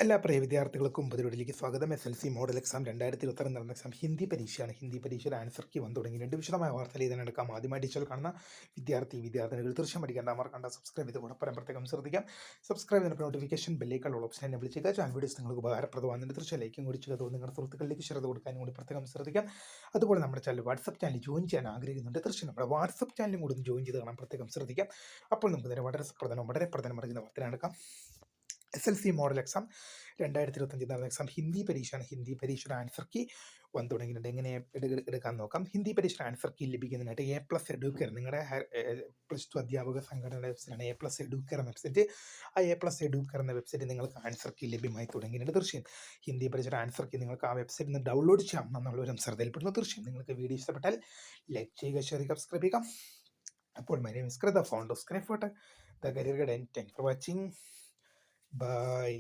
എല്ലാ പ്രിയ വിദ്യാർത്ഥികൾക്കും പുതിയൊടിലേക്ക് സ്വാഗതം. SLC മോഡൽ എക്സാം 2026 നടന്ന എക്സാം ഹിന്ദി പരീക്ഷയാണ്. ഹിന്ദി പരീക്ഷയുടെ ആൻസർ കീ വന്നു തുടങ്ങി. രണ്ട് വിശദമായ വാർത്തയിൽ ഇതിനെടുക്കാം. ആദ്യമായി ടീച്ചർ കാണുന്ന വിദ്യാർത്ഥിനികൾ തീർച്ചയായും പഠിക്കേണ്ട മറക്കണ്ട സബ്സ്ക്രൈബ് ചെയ്ത് കൂടെ പ്രത്യേകം ശ്രദ്ധിക്കാം. സബ്സ്ക്രൈബ് ചെയ്ത നോട്ടിഫിക്കേഷൻ ബെല്ലേക്കുള്ള ഓപ്ഷൻ എന്നെ വിളിച്ചേക്കുക. ചാനൽ വീഡിയോസ് നിങ്ങൾക്ക് ഉപകാരപ്രദമാകുന്നതിന് തീർച്ചയായും ലൈക്കും കൂടി ചെയ്ത് നിങ്ങളുടെ സുഹൃത്തുക്കളിലേക്ക് ഷെയർ കൊടുക്കാനും കൂടി പ്രത്യേകം ശ്രദ്ധിക്കാം. അതുപോലെ നമ്മുടെ ചാനൽ വാട്സപ്പ് ചാനൽ ജോയിൻ ചെയ്യാൻ ആഗ്രഹിക്കുന്നുണ്ട്. തീർച്ചയായും നമ്മുടെ വാട്സപ്പ് ചാനലും കൂടി ഒന്ന് ജോയിൻ ചെയ്ത് കാണാൻ പ്രത്യേകം ശ്രദ്ധിക്കാം. അപ്പോൾ നമുക്ക് നേരെ വളരെ പ്രധാനം അറിയുന്ന വാർത്തയിലെടുക്കാം. SLC മോഡൽ എക്സാം 2025 നടന്ന എക്സാം ഹിന്ദി പരീക്ഷയാണ്. ഹിന്ദി പരീക്ഷയുടെ ആൻസർ കീ വന്നു തുടങ്ങിയിട്ടുണ്ട്. എങ്ങനെ എടുക്കാൻ നോക്കാം. ഹിന്ദി പരീക്ഷയുടെ ആൻസർ കീ ലഭിക്കുന്നതിനായിട്ട് A+ എഡ്യൂക്കർ, നിങ്ങളുടെ +2 അധ്യാപക സംഘടനയുടെ വെബ്സൈറ്റാണ് A+ എഡ്യൂക്കർ എന്ന വെബ്സൈറ്റ്. ആ A+ എഡ്യൂക്കർ എന്ന വെബ്സൈറ്റ് നിങ്ങൾക്ക് ആൻസർ കീ ലഭ്യമായി തുടങ്ങിയിട്ടുണ്ട്. തീർച്ചയായും ഹിന്ദി പരീക്ഷയുടെ ആൻസർ കീ നിങ്ങൾക്ക് ആ വെബ്സൈറ്റിൽ നിന്ന് ഡൗൺലോഡ് ചെയ്യാം എന്നുള്ളൊരു ശ്രദ്ധയിൽപ്പെടുന്നു. തീർച്ചയായും നിങ്ങൾക്ക് വീഡിയോ ഇഷ്ടപ്പെട്ടാൽ ലൈക്ക് ചെയ്യുക, ഷെയർ ചെയ്യുക, സബ്സ്ക്രൈബ് ചെയ്യുക. അപ്പോൾ my name is Kritha, founder of scribe for the career guide. Thank for watching. Bye.